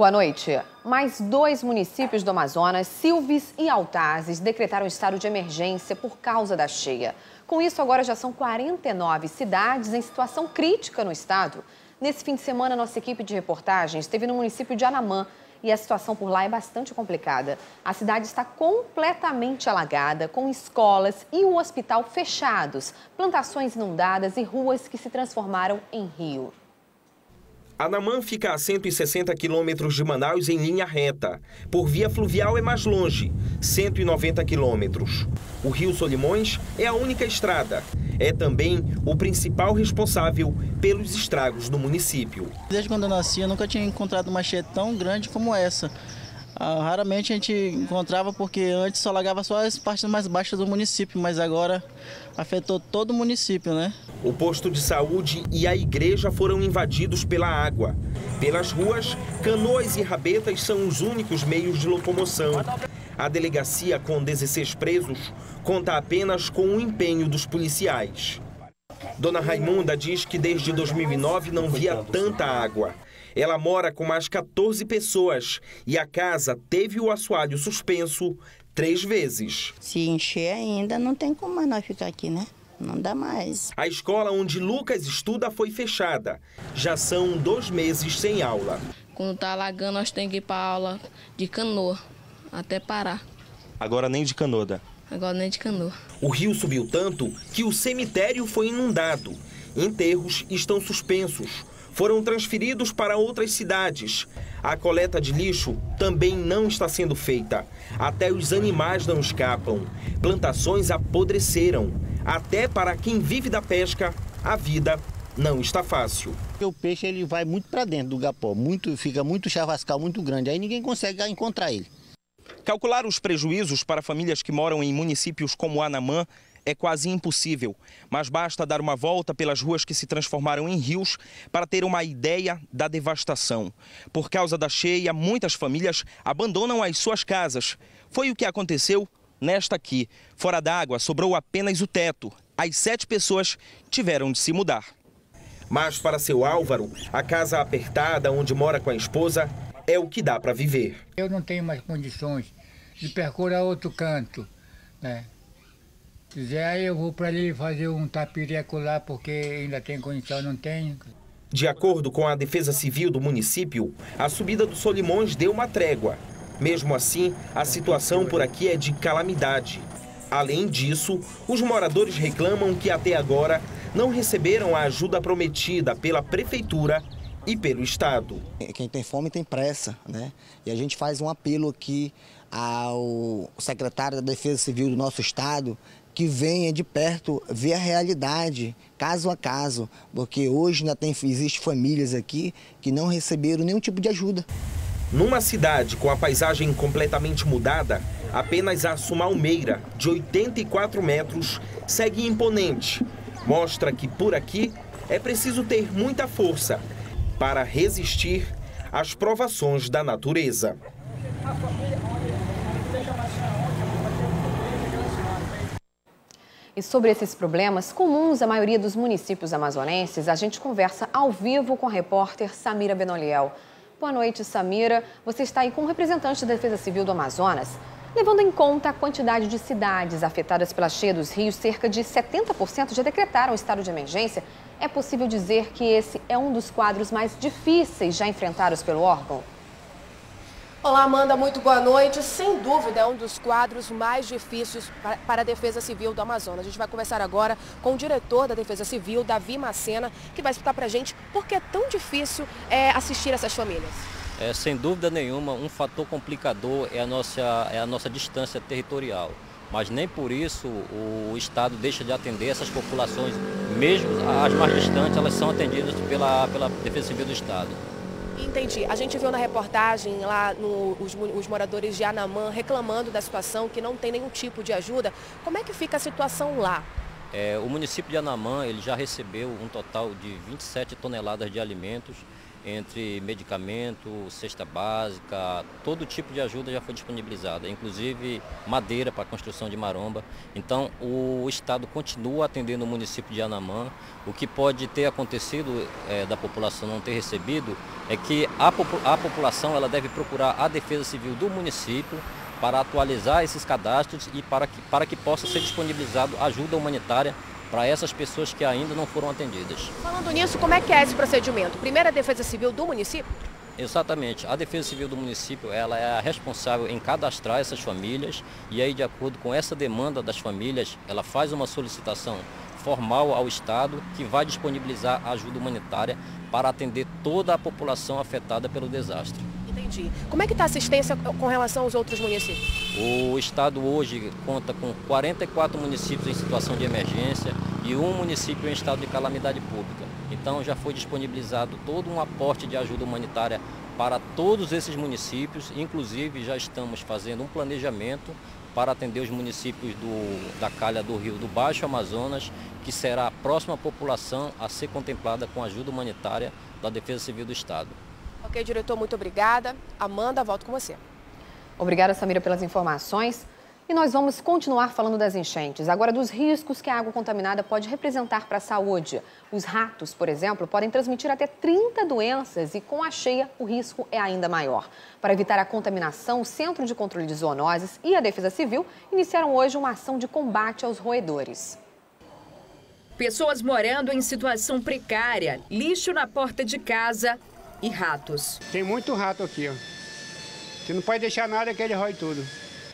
Boa noite. Mais 2 municípios do Amazonas, Silves e Altazes, decretaram estado de emergência por causa da cheia. Com isso, agora já são 49 cidades em situação crítica no estado. Nesse fim de semana, nossa equipe de reportagem esteve no município de Anamã e a situação por lá é bastante complicada. A cidade está completamente alagada, com escolas e um hospital fechados, plantações inundadas e ruas que se transformaram em rio. Anamã fica a 160 quilômetros de Manaus em linha reta. Por via fluvial é mais longe, 190 quilômetros. O Rio Solimões é a única estrada. É também o principal responsável pelos estragos no município. Desde quando eu nasci, eu nunca tinha encontrado uma cheia tão grande como essa. Raramente a gente encontrava porque antes só alagava só as partes mais baixas do município, mas agora afetou todo o município, né? O posto de saúde e a igreja foram invadidos pela água. Pelas ruas, canoas e rabetas são os únicos meios de locomoção. A delegacia, com 16 presos, conta apenas com o empenho dos policiais. Dona Raimunda diz que desde 2009 não via tanta água. Ela mora com mais 14 pessoas e a casa teve o assoalho suspenso 3 vezes. Se encher ainda, não tem como mais nós ficar aqui, né? Não dá mais. A escola onde Lucas estuda foi fechada. Já são 2 meses sem aula. Quando tá alagando, nós temos que ir para aula de canoa, até parar. Agora nem de canoa, dá? Agora nem de canoa. O rio subiu tanto que o cemitério foi inundado. Enterros estão suspensos. Foram transferidos para outras cidades. A coleta de lixo também não está sendo feita. Até os animais não escapam. Plantações apodreceram. Até para quem vive da pesca, a vida não está fácil. O peixe ele vai muito para dentro do gapó, fica muito chavascal, muito grande. Aí ninguém consegue encontrar ele. Calcular os prejuízos para famílias que moram em municípios como Anamã é quase impossível, mas basta dar uma volta pelas ruas que se transformaram em rios para ter uma ideia da devastação. Por causa da cheia, muitas famílias abandonam as suas casas. Foi o que aconteceu nesta aqui. Fora d'água, sobrou apenas o teto. As 7 pessoas tiveram de se mudar. Mas para seu Álvaro, a casa apertada onde mora com a esposa é o que dá para viver. Eu não tenho mais condições de percorrer outro canto, né? Dizer, aí eu vou para ali fazer um tapireco lá porque ainda tem condição, não tenho. De acordo com a Defesa Civil do município, a subida do Solimões deu uma trégua. Mesmo assim, a situação por aqui é de calamidade. Além disso, os moradores reclamam que até agora não receberam a ajuda prometida pela Prefeitura e pelo Estado. Quem tem fome tem pressa, né? E a gente faz um apelo aqui ao secretário da Defesa Civil do nosso Estado que venha de perto ver a realidade, caso a caso, porque hoje ainda existem famílias aqui que não receberam nenhum tipo de ajuda. Numa cidade com a paisagem completamente mudada, apenas a Sumalmeira, de 84 metros, segue imponente. Mostra que por aqui é preciso ter muita força para resistir às provações da natureza. E sobre esses problemas comuns à maioria dos municípios amazonenses, a gente conversa ao vivo com a repórter Samira Benoliel. Boa noite, Samira. Você está aí com o representante da Defesa Civil do Amazonas. Levando em conta a quantidade de cidades afetadas pela cheia dos rios, cerca de 70% já decretaram estado de emergência. É possível dizer que esse é um dos quadros mais difíceis já enfrentados pelo órgão? Olá, Amanda, muito boa noite. Sem dúvida, é um dos quadros mais difíceis para a Defesa Civil do Amazonas. A gente vai conversar agora com o diretor da Defesa Civil, Davi Macena, que vai explicar para a gente por que é tão difícil assistir essas famílias. Sem dúvida nenhuma, um fator complicador é a nossa distância territorial. Mas nem por isso o Estado deixa de atender essas populações, mesmo as mais distantes, elas são atendidas pela Defesa Civil do Estado. Entendi. A gente viu na reportagem lá os moradores de Anamã reclamando da situação, que não tem nenhum tipo de ajuda. Como é que fica a situação lá? O município de Anamã ele já recebeu um total de 27 toneladas de alimentos. entre medicamento, cesta básica, todo tipo de ajuda já foi disponibilizada, inclusive madeira para a construção de maromba. Então o Estado continua atendendo o município de Anamã. O que pode ter acontecido da população não ter recebido é que a população ela deve procurar a Defesa Civil do município para atualizar esses cadastros e para que possa ser disponibilizado ajuda humanitária para essas pessoas que ainda não foram atendidas. Falando nisso, como é que é esse procedimento? Primeiro a Defesa Civil do município? Exatamente. A Defesa Civil do município ela é a responsável em cadastrar essas famílias e aí, de acordo com essa demanda das famílias, ela faz uma solicitação formal ao Estado que vai disponibilizar ajuda humanitária para atender toda a população afetada pelo desastre. Entendi. Como é que está a assistência com relação aos outros municípios? O Estado hoje conta com 44 municípios em situação de emergência e um município em estado de calamidade pública. Então já foi disponibilizado todo um aporte de ajuda humanitária para todos esses municípios, inclusive já estamos fazendo um planejamento para atender os municípios da calha do rio do Baixo Amazonas, que será a próxima população a ser contemplada com ajuda humanitária da Defesa Civil do Estado. Ok, diretor, muito obrigada. Amanda, volto com você. Obrigada, Samira, pelas informações. E nós vamos continuar falando das enchentes, agora dos riscos que a água contaminada pode representar para a saúde. Os ratos, por exemplo, podem transmitir até 30 doenças e com a cheia o risco é ainda maior. Para evitar a contaminação, o Centro de Controle de Zoonoses e a Defesa Civil iniciaram hoje uma ação de combate aos roedores. Pessoas morando em situação precária, lixo na porta de casa e ratos. Tem muito rato aqui, ó. Você não pode deixar nada que ele rói tudo.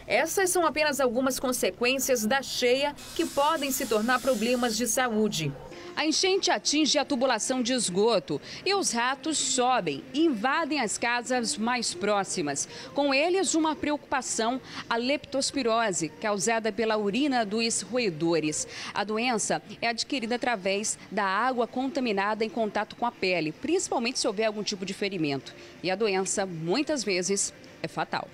Essas são apenas algumas consequências da cheia que podem se tornar problemas de saúde. A enchente atinge a tubulação de esgoto e os ratos sobem e invadem as casas mais próximas. Com eles, uma preocupação, a leptospirose, causada pela urina dos roedores. A doença é adquirida através da água contaminada em contato com a pele, principalmente se houver algum tipo de ferimento. E a doença, muitas vezes, é fatal.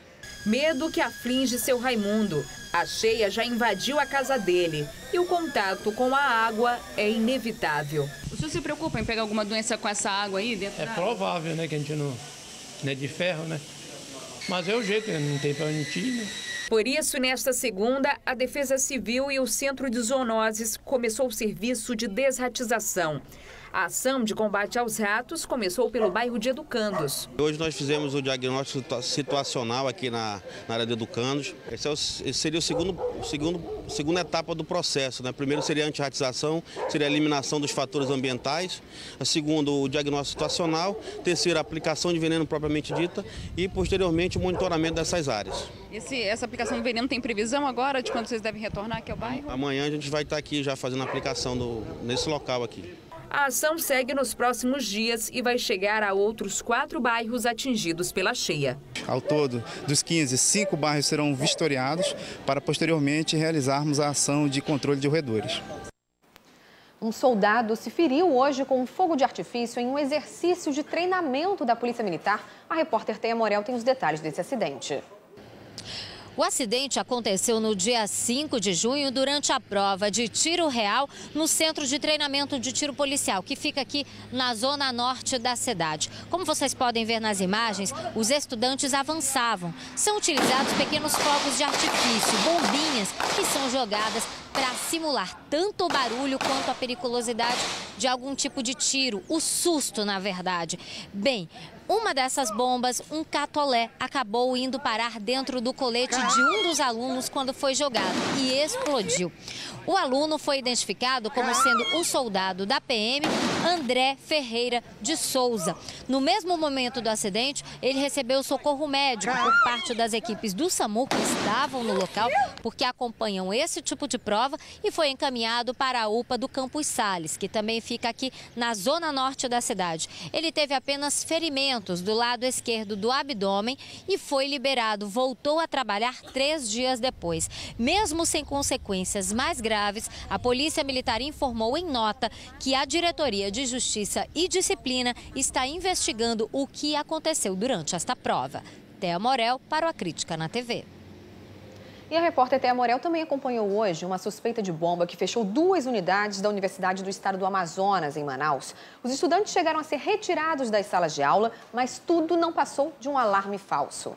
Medo que aflige seu Raimundo. A cheia já invadiu a casa dele e o contato com a água é inevitável. O senhor se preocupa em pegar alguma doença com essa água aí dentro? É provável, né, que a gente não é de ferro, né? Mas é o jeito, não tem pra onde ir, né? Por isso, nesta segunda, a Defesa Civil e o Centro de Zoonoses começou o serviço de desratização. A ação de combate aos ratos começou pelo bairro de Educandos. Hoje nós fizemos o diagnóstico situacional aqui na área de Educandos. Esse seria a segunda etapa do processo, né? Primeiro seria a antirratização, seria a eliminação dos fatores ambientais. A segunda, o diagnóstico situacional. Terceiro, a aplicação de veneno propriamente dita. E, posteriormente, o monitoramento dessas áreas. Essa aplicação de veneno tem previsão agora de quando vocês devem retornar aqui ao bairro? Amanhã a gente vai estar aqui já fazendo a aplicação nesse local aqui. A ação segue nos próximos dias e vai chegar a outros 4 bairros atingidos pela cheia. Ao todo, dos 15, 5 bairros serão vistoriados para posteriormente realizarmos a ação de controle de roedores. Um soldado se feriu hoje com um fogo de artifício em um exercício de treinamento da Polícia Militar. A repórter Teia Morel tem os detalhes desse acidente. O acidente aconteceu no dia 5 de junho durante a prova de tiro real no Centro de Treinamento de Tiro Policial, que fica aqui na zona norte da cidade. Como vocês podem ver nas imagens, os estudantes avançavam. São utilizados pequenos fogos de artifício, bombinhas, que são jogadas para simular tanto o barulho quanto a periculosidade de algum tipo de tiro, o susto, na verdade. Bem, uma dessas bombas, um catolé, acabou indo parar dentro do colete de um dos alunos quando foi jogado e explodiu. O aluno foi identificado como sendo o soldado da PM, André Ferreira de Souza. No mesmo momento do acidente, ele recebeu socorro médico por parte das equipes do SAMU que estavam no local, porque acompanham esse tipo de prova, e foi encaminhado para a UPA do Campos Sales, que também fica aqui na zona norte da cidade. Ele teve apenas ferimentos do lado esquerdo do abdômen e foi liberado. Voltou a trabalhar 3 dias depois. Mesmo sem consequências mais graves, a Polícia Militar informou em nota que a Diretoria de Justiça e Disciplina está investigando o que aconteceu durante esta prova. Teia Morel para o A Crítica na TV. E a repórter Thea Morel também acompanhou hoje uma suspeita de bomba que fechou 2 unidades da Universidade do Estado do Amazonas, em Manaus. Os estudantes chegaram a ser retirados das salas de aula, mas tudo não passou de um alarme falso.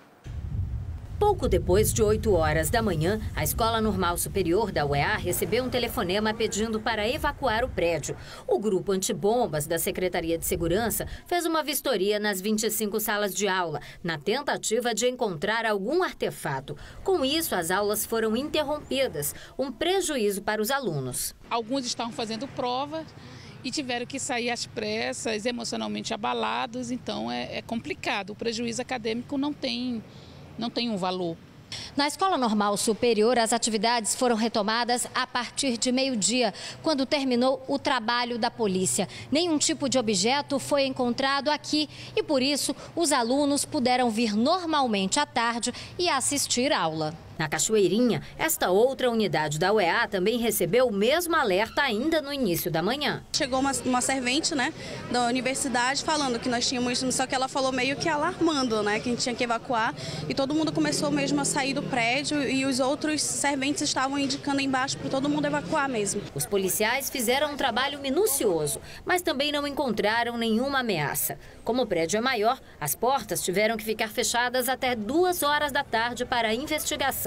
Pouco depois de 8 horas da manhã, a Escola Normal Superior da UEA recebeu um telefonema pedindo para evacuar o prédio. O grupo antibombas da Secretaria de Segurança fez uma vistoria nas 25 salas de aula, na tentativa de encontrar algum artefato. Com isso, as aulas foram interrompidas, um prejuízo para os alunos. Alguns estavam fazendo prova e tiveram que sair às pressas, emocionalmente abalados, então é complicado. O prejuízo acadêmico não tem um valor. Na Escola Normal Superior, as atividades foram retomadas a partir de meio-dia, quando terminou o trabalho da polícia. Nenhum tipo de objeto foi encontrado aqui e, por isso, os alunos puderam vir normalmente à tarde e assistir aula. Na Cachoeirinha, esta outra unidade da UEA também recebeu o mesmo alerta ainda no início da manhã. Chegou uma servente, né, da universidade falando que nós tínhamos, só que ela falou meio que alarmando, né, que a gente tinha que evacuar, e todo mundo começou mesmo a sair do prédio e os outros serventes estavam indicando embaixo para todo mundo evacuar mesmo. Os policiais fizeram um trabalho minucioso, mas também não encontraram nenhuma ameaça. Como o prédio é maior, as portas tiveram que ficar fechadas até 2 horas da tarde para a investigação.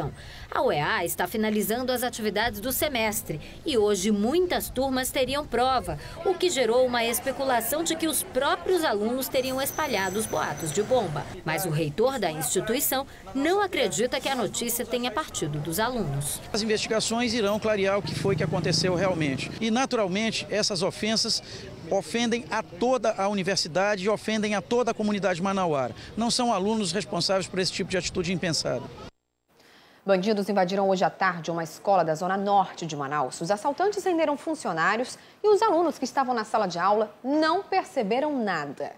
A UEA está finalizando as atividades do semestre e hoje muitas turmas teriam prova, o que gerou uma especulação de que os próprios alunos teriam espalhado os boatos de bomba. Mas o reitor da instituição não acredita que a notícia tenha partido dos alunos. As investigações irão clarear o que foi que aconteceu realmente. E, naturalmente, essas ofensas ofendem a toda a universidade e ofendem a toda a comunidade manauara. Não são alunos responsáveis por esse tipo de atitude impensada. Bandidos invadiram hoje à tarde uma escola da zona norte de Manaus. Os assaltantes renderam funcionários e os alunos que estavam na sala de aula não perceberam nada.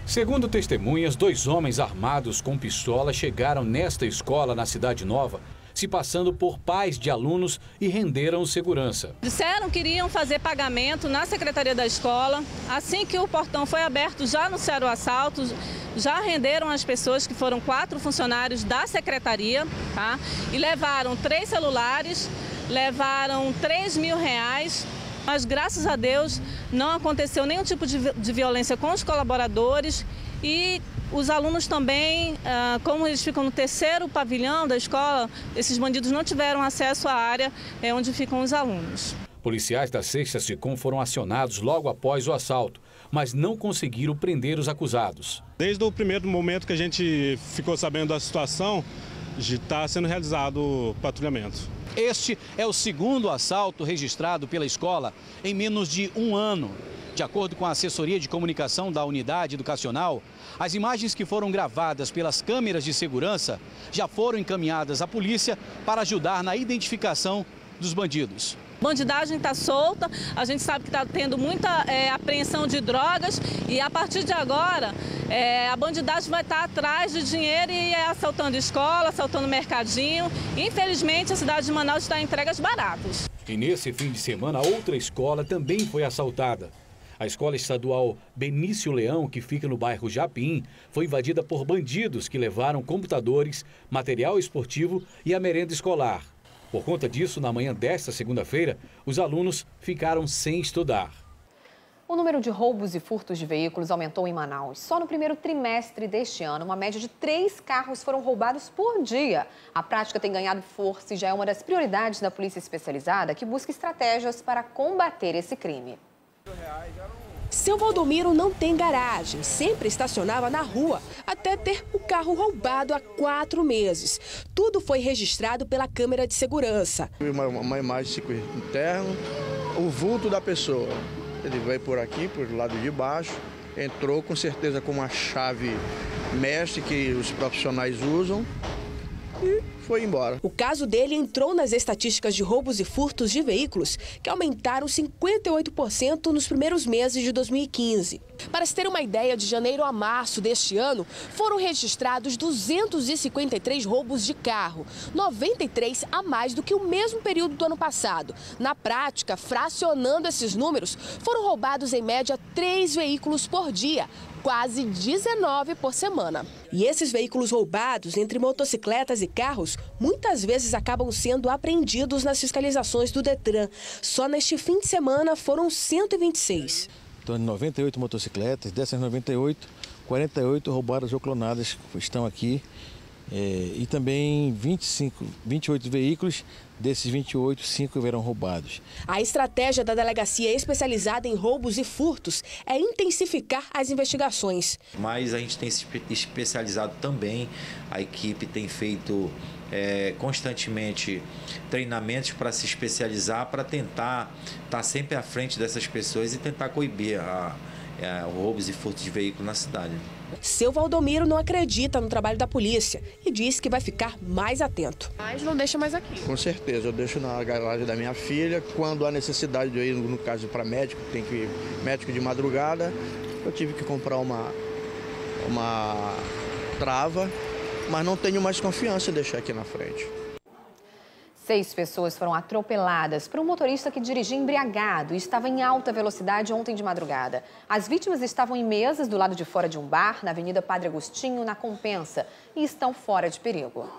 Segundo testemunhas, 2 homens armados com pistola chegaram nesta escola na Cidade Nova, se passando por pais de alunos e renderam segurança. Disseram que iriam fazer pagamento na secretaria da escola. Assim que o portão foi aberto, já anunciaram o assalto, já renderam as pessoas, que foram 4 funcionários da secretaria, tá? E levaram 3 celulares, levaram R$3.000, mas graças a Deus não aconteceu nenhum tipo de violência com os colaboradores. E os alunos também, como eles ficam no 3º pavilhão da escola, esses bandidos não tiveram acesso à área onde ficam os alunos. Policiais da 6ª SECOM foram acionados logo após o assalto, mas não conseguiram prender os acusados. Desde o primeiro momento que a gente ficou sabendo da situação, está sendo realizado o patrulhamento. Este é o 2º assalto registrado pela escola em menos de 1 ano. De acordo com a assessoria de comunicação da unidade educacional, as imagens que foram gravadas pelas câmeras de segurança já foram encaminhadas à polícia para ajudar na identificação dos bandidos. Bandidagem está solta, a gente sabe que está tendo muita apreensão de drogas e a partir de agora a bandidagem vai estar atrás de dinheiro e assaltando escola, assaltando mercadinho. Infelizmente a cidade de Manaus está em entregas baratas. E nesse fim de semana outra escola também foi assaltada. A escola estadual Benício Leão, que fica no bairro Japim, foi invadida por bandidos que levaram computadores, material esportivo e a merenda escolar. Por conta disso, na manhã desta segunda-feira, os alunos ficaram sem estudar. O número de roubos e furtos de veículos aumentou em Manaus. Só no primeiro trimestre deste ano, uma média de 3 carros foram roubados por dia. A prática tem ganhado força e já é uma das prioridades da Polícia Especializada, que busca estratégias para combater esse crime. Seu Valdomiro não tem garagem, sempre estacionava na rua, até ter o carro roubado há 4 meses. Tudo foi registrado pela câmera de segurança. Uma imagem circuito interno, o vulto da pessoa. Ele veio por aqui, por lado de baixo, entrou com certeza com uma chave mestre que os profissionais usam e foi embora. O caso dele entrou nas estatísticas de roubos e furtos de veículos, que aumentaram 58% nos primeiros meses de 2015. Para se ter uma ideia, de janeiro a março deste ano, foram registrados 253 roubos de carro, 93 a mais do que o mesmo período do ano passado. Na prática, fracionando esses números, foram roubados em média 3 veículos por dia, quase 19 por semana. E esses veículos roubados, entre motocicletas e carros, muitas vezes acabam sendo apreendidos nas fiscalizações do Detran. Só neste fim de semana foram 126. Então, 98 motocicletas, dessas 98, 48 roubadas ou clonadas estão aqui. E também 28 veículos, desses 28, 5 eram roubados. A estratégia da delegacia especializada em roubos e furtos é intensificar as investigações. Mas a gente tem se especializado também, a equipe tem feito constantemente treinamentos para se especializar, para tentar estar sempre à frente dessas pessoas e tentar coibir roubos e furtos de veículo na cidade. Seu Valdomiro não acredita no trabalho da polícia e diz que vai ficar mais atento. Mas não deixa mais aqui. Com certeza, eu deixo na garagem da minha filha. Quando há necessidade de ir, no caso para médico, tem que ir médico de madrugada, eu tive que comprar uma trava, mas não tenho mais confiança em deixar aqui na frente. 6 pessoas foram atropeladas por um motorista que dirigia embriagado e estava em alta velocidade ontem de madrugada. As vítimas estavam em mesas do lado de fora de um bar, na Avenida Padre Agostinho, na Compensa, e estão fora de perigo.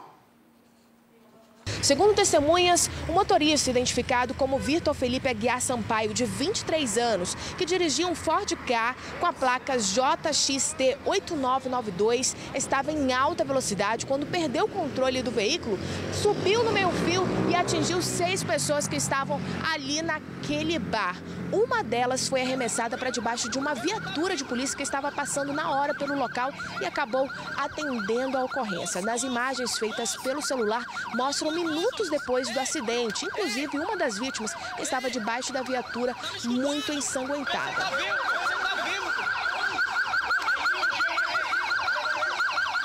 Segundo testemunhas, o motorista identificado como Vitor Felipe Aguiar Sampaio, de 23 anos, que dirigia um Ford Ka com a placa JXT 8992, estava em alta velocidade quando perdeu o controle do veículo, subiu no meio-fio e atingiu 6 pessoas que estavam ali naquele bar. Uma delas foi arremessada para debaixo de uma viatura de polícia que estava passando na hora pelo local e acabou atendendo a ocorrência. Nas imagens feitas pelo celular, mostram minutos depois do acidente. Inclusive, uma das vítimas estava debaixo da viatura, muito ensanguentada.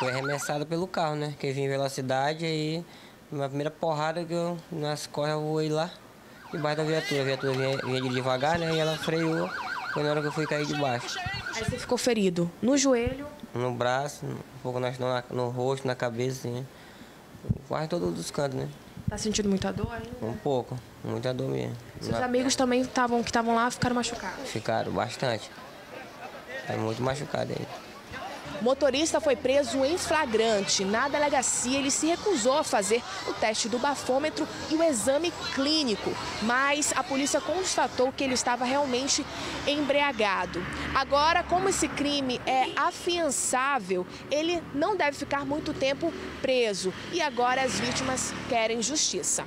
Foi arremessada pelo carro, né? Que vinha em velocidade, aí na primeira porrada que eu nas costas eu voei lá debaixo da viatura. A viatura vinha de devagar, né? E ela freou, foi na hora que eu fui cair debaixo. Aí você ficou ferido no joelho? No braço, um pouco no rosto, na cabeça, assim. Quase todos os cantos, né? Tá sentindo muita dor ainda? Um pouco, muita dor mesmo. Seus amigos também que estavam lá ficaram machucados? Ficaram bastante. Tá muito machucado aí. O motorista foi preso em flagrante. Na delegacia, ele se recusou a fazer o teste do bafômetro e o exame clínico, mas a polícia constatou que ele estava realmente embriagado. Agora, como esse crime é afiançável, ele não deve ficar muito tempo preso. E agora as vítimas querem justiça.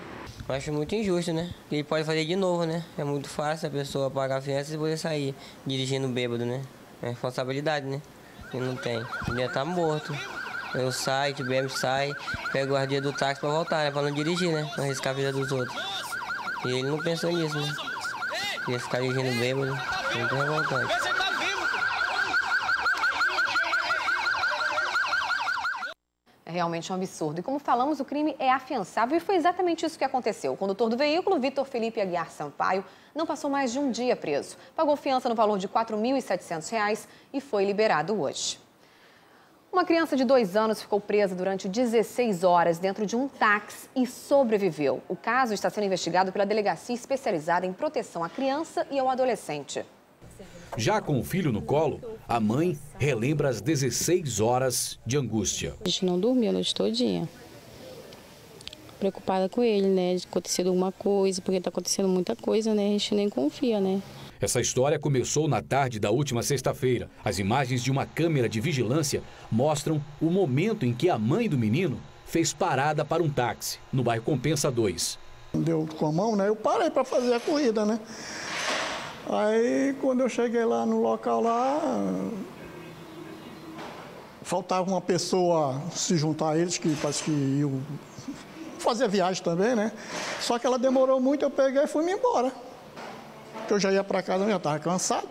Eu acho muito injusto, né? Ele pode fazer de novo, né? É muito fácil a pessoa pagar a fiança e poder sair dirigindo bêbado, né? É responsabilidade, né? E não tem. Ele já tá morto. Eu saio, de bêbado, sai, pego o guardia do táxi pra voltar, né? Pra não dirigir, né? Não arriscar a vida dos outros. E ele não pensou nisso, né? Ia ficar dirigindo bêbado, muito revoltante. É realmente um absurdo. E como falamos, o crime é afiançável e foi exatamente isso que aconteceu. O condutor do veículo, Vitor Felipe Aguiar Sampaio, não passou mais de um dia preso. Pagou fiança no valor de R$ 4.700 e foi liberado hoje. Uma criança de 2 anos ficou presa durante 16 horas dentro de um táxi e sobreviveu. O caso está sendo investigado pela delegacia especializada em proteção à criança e ao adolescente. Já com o filho no colo, a mãe relembra as 16 horas de angústia. A gente não dormiu a noite todinha. Preocupada com ele, né? De acontecer alguma coisa, porque está acontecendo muita coisa, né? A gente nem confia, né? Essa história começou na tarde da última sexta-feira. As imagens de uma câmera de vigilância mostram o momento em que a mãe do menino fez parada para um táxi, no bairro Compensa 2. Deu com a mão, né? Eu parei para fazer a corrida, né? Aí, quando eu cheguei lá no local lá, faltava uma pessoa se juntar a eles, que parece que iam fazer a viagem também, né? Só que ela demorou muito, eu peguei e fui-me embora. Porque eu já ia para casa, eu já estava cansado.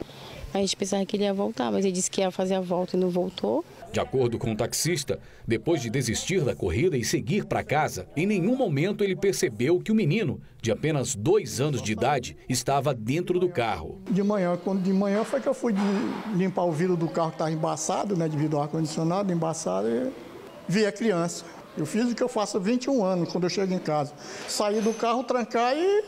A gente pensava que ele ia voltar, mas ele disse que ia fazer a volta e não voltou. De acordo com o taxista, depois de desistir da corrida e seguir para casa, em nenhum momento ele percebeu que o menino, de apenas 2 anos de idade, estava dentro do carro. De manhã foi que eu fui limpar o vidro do carro que estava embaçado, né, devido ao ar-condicionado, embaçado, e vi a criança. Eu fiz o que eu faço há 21 anos, quando eu chego em casa. Saí do carro, trancar e...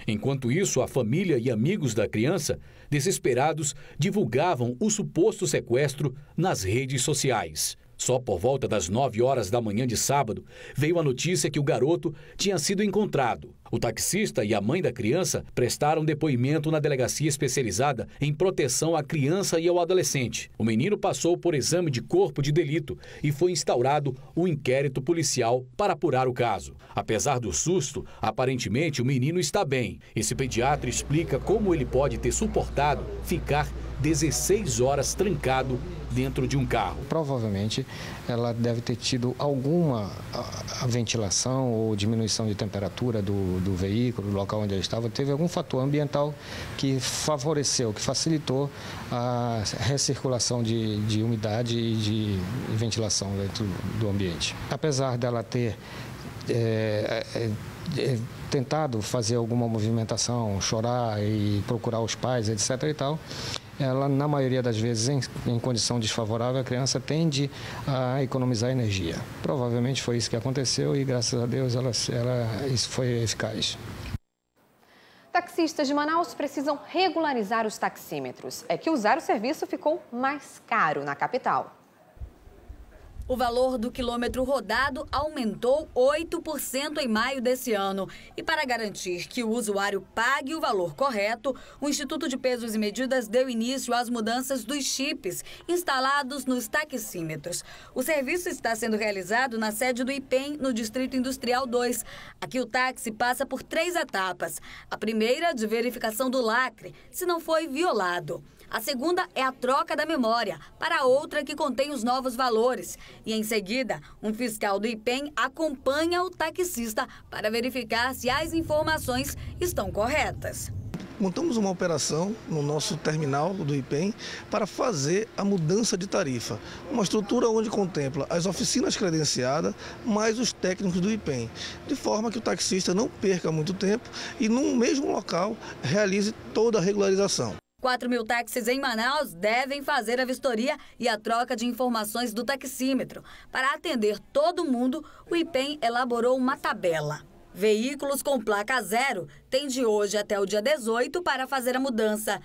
Enquanto isso, a família e amigos da criança, desesperados, divulgavam o suposto sequestro nas redes sociais. Só por volta das 9 horas da manhã de sábado, veio a notícia que o garoto tinha sido encontrado. O taxista e a mãe da criança prestaram depoimento na delegacia especializada em proteção à criança e ao adolescente. O menino passou por exame de corpo de delito e foi instaurado um inquérito policial para apurar o caso. Apesar do susto, aparentemente o menino está bem. Esse pediatra explica como ele pode ter suportado ficar 16 horas trancado dentro de um carro. Provavelmente ela deve ter tido alguma ventilação ou diminuição de temperatura do veículo, do local onde ele estava. Teve algum fator ambiental que favoreceu, que facilitou a recirculação de umidade e de ventilação dentro do ambiente. Apesar dela ter tentado fazer alguma movimentação, chorar e procurar os pais, etc. e tal, ela, na maioria das vezes, em condição desfavorável, a criança tende a economizar energia. Provavelmente foi isso que aconteceu e, graças a Deus, isso foi eficaz. Taxistas de Manaus precisam regularizar os taxímetros. É que usar o serviço ficou mais caro na capital. O valor do quilômetro rodado aumentou 8% em maio desse ano. E para garantir que o usuário pague o valor correto, o Instituto de Pesos e Medidas deu início às mudanças dos chips instalados nos taxímetros. O serviço está sendo realizado na sede do IPEM, no Distrito Industrial 2. Aqui o táxi passa por 3 etapas. A primeira, de verificação do lacre, se não foi violado. A segunda é a troca da memória para outra que contém os novos valores. E, em seguida, um fiscal do IPEM acompanha o taxista para verificar se as informações estão corretas. Montamos uma operação no nosso terminal do IPEM para fazer a mudança de tarifa. Uma estrutura onde contempla as oficinas credenciadas, mais os técnicos do IPEM. De forma que o taxista não perca muito tempo e, num mesmo local, realize toda a regularização. 4.000 táxis em Manaus devem fazer a vistoria e a troca de informações do taxímetro. Para atender todo mundo, o IPEM elaborou uma tabela. Veículos com placa 0 têm de hoje até o dia 18 para fazer a mudança.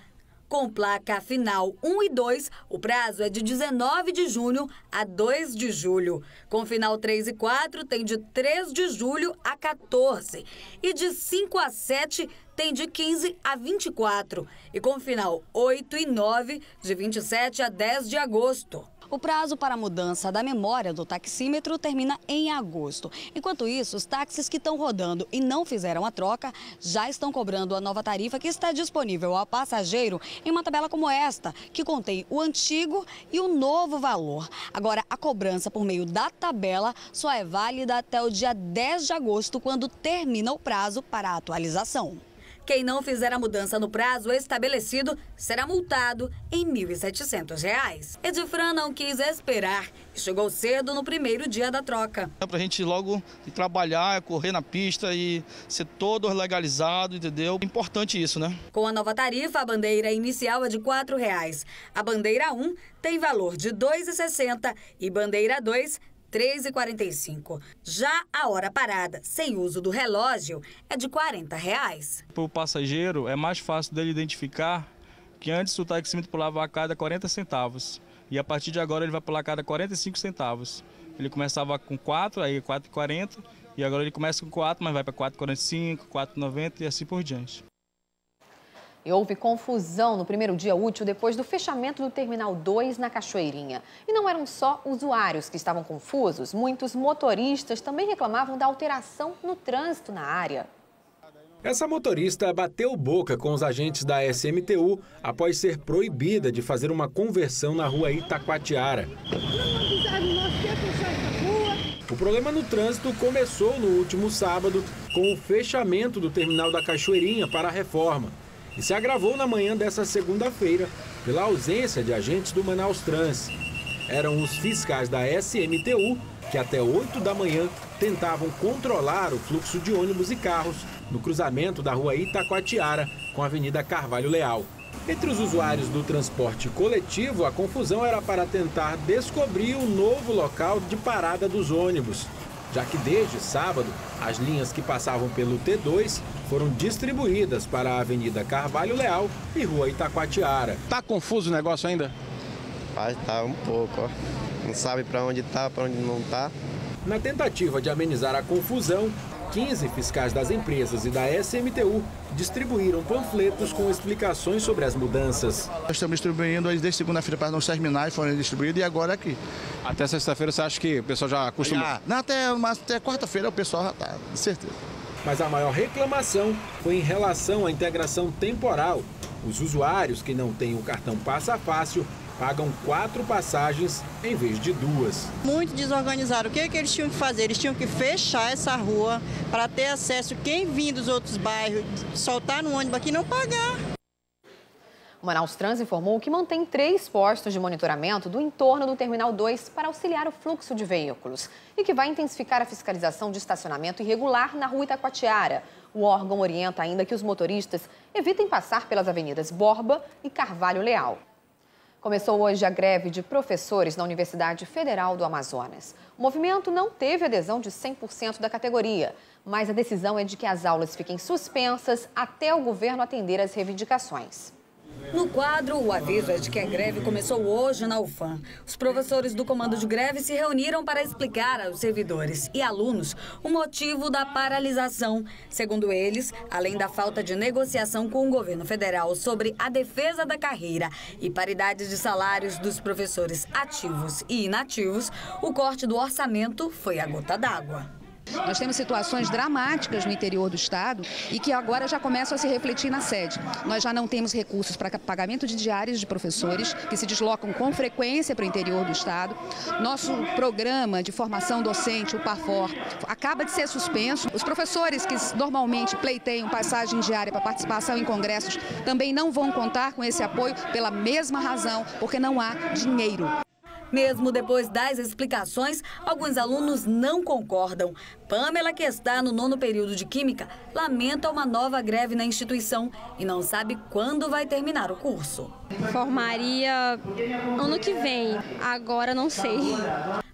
Com placa final 1 e 2, o prazo é de 19 de junho a 2 de julho. Com final 3 e 4, tem de 3 de julho a 14. E de 5 a 7, tem de 15 a 24. E com final 8 e 9, de 27 a 10 de agosto. O prazo para a mudança da memória do taxímetro termina em agosto. Enquanto isso, os táxis que estão rodando e não fizeram a troca já estão cobrando a nova tarifa que está disponível ao passageiro em uma tabela como esta, que contém o antigo e o novo valor. Agora, a cobrança por meio da tabela só é válida até o dia 10 de agosto, quando termina o prazo para a atualização. Quem não fizer a mudança no prazo estabelecido será multado em R$ 1.700. Edifran não quis esperar e chegou cedo no primeiro dia da troca. É para a gente logo trabalhar, correr na pista e ser todo legalizado, entendeu? É importante isso, né? Com a nova tarifa, a bandeira inicial é de R$ 4,00. A bandeira 1 tem valor de R$ 2,60 e bandeira 2, R$ 3,45. Já a hora parada, sem uso do relógio, é de R$ 40. Para o passageiro, é mais fácil dele identificar que antes o taxímetro pulava a cada 40 centavos. E a partir de agora ele vai pular a cada 45 centavos. Ele começava com 4, aí 4,40. E agora ele começa com 4, mas vai para 4,45, 4,90 e assim por diante. E houve confusão no primeiro dia útil depois do fechamento do Terminal 2 na Cachoeirinha. E não eram só usuários que estavam confusos, muitos motoristas também reclamavam da alteração no trânsito na área. Essa motorista bateu boca com os agentes da SMTU após ser proibida de fazer uma conversão na rua Itacoatiara. O problema no trânsito começou no último sábado com o fechamento do terminal da Cachoeirinha para a reforma e se agravou na manhã dessa segunda-feira pela ausência de agentes do Manaus Trans. Eram os fiscais da SMTU que até 8 da manhã tentavam controlar o fluxo de ônibus e carros no cruzamento da rua Itacoatiara com a Avenida Carvalho Leal. Entre os usuários do transporte coletivo, a confusão era para tentar descobrir o novo local de parada dos ônibus. já que desde sábado as linhas que passavam pelo T2 foram distribuídas para a Avenida Carvalho Leal e Rua Itacoatiara. Tá confuso o negócio ainda? Tá um pouco, ó. Não sabe para onde tá, para onde não tá. Na tentativa de amenizar a confusão, 15 fiscais das empresas e da SMTU distribuíram panfletos com explicações sobre as mudanças. Nós estamos distribuindo desde segunda-feira para os terminais, foram distribuídos e agora aqui. Até sexta-feira você acha que o pessoal já acostuma? Não, até quarta-feira o pessoal já está, de certeza. Mas a maior reclamação foi em relação à integração temporal. Os usuários que não têm o cartão Passa Fácil pagam 4 passagens em vez de 2. Muito desorganizado. O que eles tinham que fazer? Eles tinham que fechar essa rua para ter acesso. Quem vinha dos outros bairros, soltar no ônibus aqui e não pagar. O Manaus Trans informou que mantém 3 postos de monitoramento do entorno do Terminal 2 para auxiliar o fluxo de veículos e que vai intensificar a fiscalização de estacionamento irregular na Rua Itacoatiara. O órgão orienta ainda que os motoristas evitem passar pelas avenidas Borba e Carvalho Leal. Começou hoje a greve de professores na Universidade Federal do Amazonas. O movimento não teve adesão de 100% da categoria, mas a decisão é de que as aulas fiquem suspensas até o governo atender às reivindicações. No quadro, o aviso é de que a greve começou hoje na UFAM. Os professores do comando de greve se reuniram para explicar aos servidores e alunos o motivo da paralisação. Segundo eles, além da falta de negociação com o governo federal sobre a defesa da carreira e paridade de salários dos professores ativos e inativos, o corte do orçamento foi a gota d'água. Nós temos situações dramáticas no interior do estado e que agora já começam a se refletir na sede. Nós já não temos recursos para pagamento de diárias de professores que se deslocam com frequência para o interior do estado. Nosso programa de formação docente, o PAFOR, acaba de ser suspenso. Os professores que normalmente pleiteiam passagem diária para participação em congressos também não vão contar com esse apoio pela mesma razão, porque não há dinheiro. Mesmo depois das explicações, alguns alunos não concordam. Pamela, que está no 9º período de Química, lamenta uma nova greve na instituição e não sabe quando vai terminar o curso. Formaria ano que vem, agora não sei.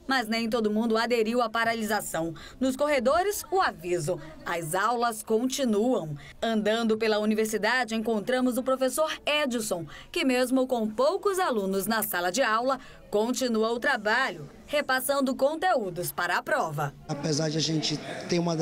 Mas nem todo mundo aderiu à paralisação. Nos corredores, o aviso. As aulas continuam. Andando pela universidade, encontramos o professor Edson, que mesmo com poucos alunos na sala de aula, continua o trabalho, repassando conteúdos para a prova. Apesar de a gente ter uma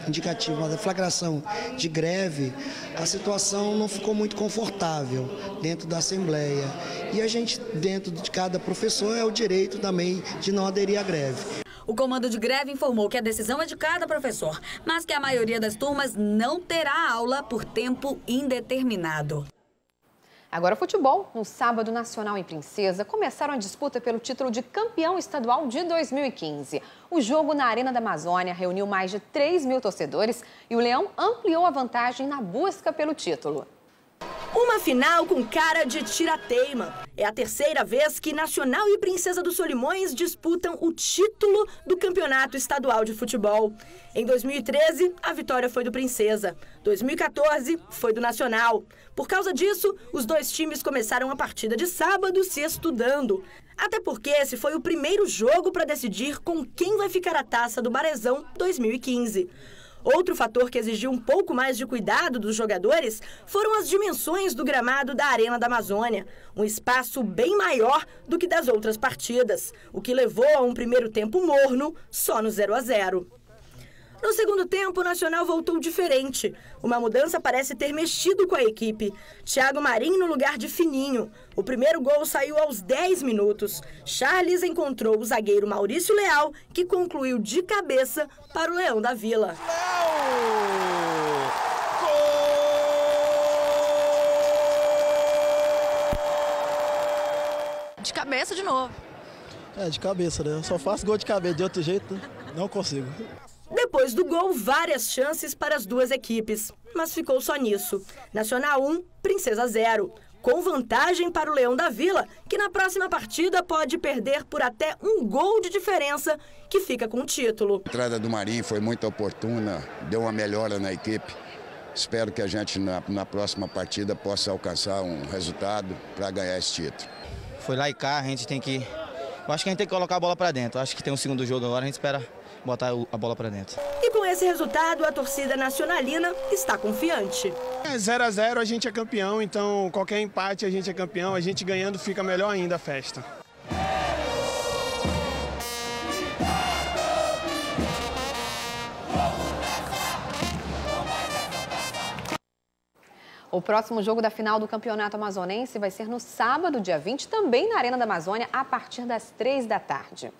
indicativa, uma deflagração de greve, a situação não ficou muito confortável dentro da Assembleia. E a gente, dentro de cada professor, é o direito também de não aderir à greve. O comando de greve informou que a decisão é de cada professor, mas que a maioria das turmas não terá aula por tempo indeterminado. Agora futebol. No sábado, Nacional e Princesa começaram a disputa pelo título de campeão estadual de 2015. O jogo na Arena da Amazônia reuniu mais de 3.000 torcedores e o Leão ampliou a vantagem na busca pelo título. Uma final com cara de tirateima. É a terceira vez que Nacional e Princesa dos Solimões disputam o título do Campeonato Estadual de Futebol. Em 2013, a vitória foi do Princesa. 2014, foi do Nacional. Por causa disso, os dois times começaram a partida de sábado se estudando. Até porque esse foi o primeiro jogo para decidir com quem vai ficar a taça do Barezão 2015. Outro fator que exigiu um pouco mais de cuidado dos jogadores foram as dimensões do gramado da Arena da Amazônia, um espaço bem maior do que das outras partidas, o que levou a um primeiro tempo morno só no 0-0. No segundo tempo, o Nacional voltou diferente. Uma mudança parece ter mexido com a equipe. Thiago Marinho no lugar de Fininho. O primeiro gol saiu aos 10 minutos. Charles encontrou o zagueiro Maurício Leal, que concluiu de cabeça para o Leão da Vila. De cabeça de novo. De cabeça, né? Eu só faço gol de cabeça, de outro jeito não consigo. Depois do gol, várias chances para as duas equipes, mas ficou só nisso. Nacional 1, Princesa 0. Com vantagem para o Leão da Vila, que na próxima partida pode perder por até um gol de diferença, que fica com o título. A entrada do Marinho foi muito oportuna, deu uma melhora na equipe. Espero que a gente na próxima partida possa alcançar um resultado para ganhar esse título. Foi lá e cá, a gente tem que... Eu acho que a gente tem que colocar a bola para dentro. Eu acho que tem um segundo jogo agora, a gente espera botar a bola para dentro. E com esse resultado, a torcida nacionalina está confiante. 0 a 0 a gente é campeão, então qualquer empate a gente é campeão, a gente ganhando fica melhor ainda a festa. O próximo jogo da final do Campeonato Amazonense vai ser no sábado, dia 20, também na Arena da Amazônia, a partir das 3 da tarde.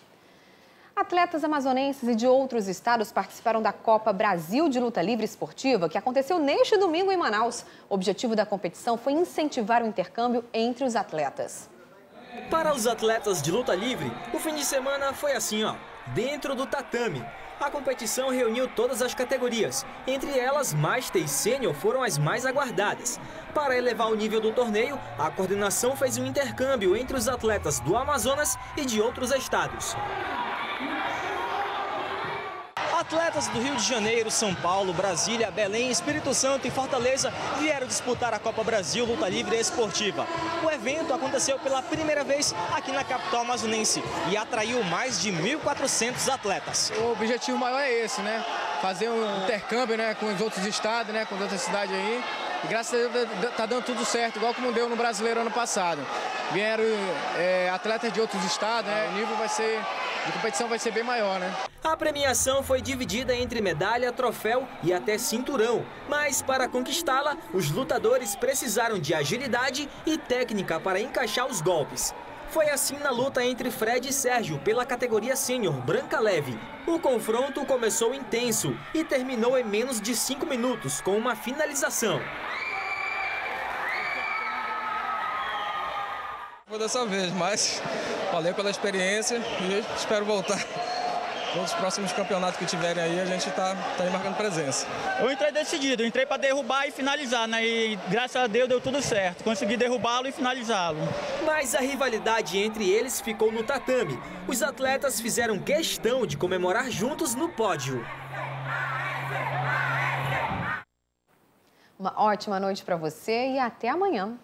Atletas amazonenses e de outros estados participaram da Copa Brasil de Luta Livre Esportiva, que aconteceu neste domingo em Manaus. O objetivo da competição foi incentivar o intercâmbio entre os atletas. Para os atletas de luta livre, o fim de semana foi assim, ó, dentro do tatame. A competição reuniu todas as categorias, entre elas Master e Sênior foram as mais aguardadas. Para elevar o nível do torneio, a coordenação fez um intercâmbio entre os atletas do Amazonas e de outros estados. Atletas do Rio de Janeiro, São Paulo, Brasília, Belém, Espírito Santo e Fortaleza vieram disputar a Copa Brasil Luta Livre Esportiva. O evento aconteceu pela primeira vez aqui na capital amazonense e atraiu mais de 1.400 atletas. O objetivo maior é esse, né? Fazer um intercâmbio, né, com os outros estados, né, com as outras cidades aí. E graças a Deus tá dando tudo certo, igual como deu no Brasileiro ano passado. Vieram atletas de outros estados, né? O nível de competição vai ser bem maior, né? A premiação foi dividida entre medalha, troféu e até cinturão. Mas para conquistá-la, os lutadores precisaram de agilidade e técnica para encaixar os golpes. Foi assim na luta entre Fred e Sérgio pela categoria sênior branca leve. O confronto começou intenso e terminou em menos de 5 minutos com uma finalização. Foi dessa vez, mas valeu pela experiência e espero voltar. Todos os próximos campeonatos que tiverem aí, a gente está aí marcando presença. Eu entrei decidido, entrei para derrubar e finalizar, né? E graças a Deus deu tudo certo. Consegui derrubá-lo e finalizá-lo. Mas a rivalidade entre eles ficou no tatame. Os atletas fizeram questão de comemorar juntos no pódio. Uma ótima noite para você e até amanhã.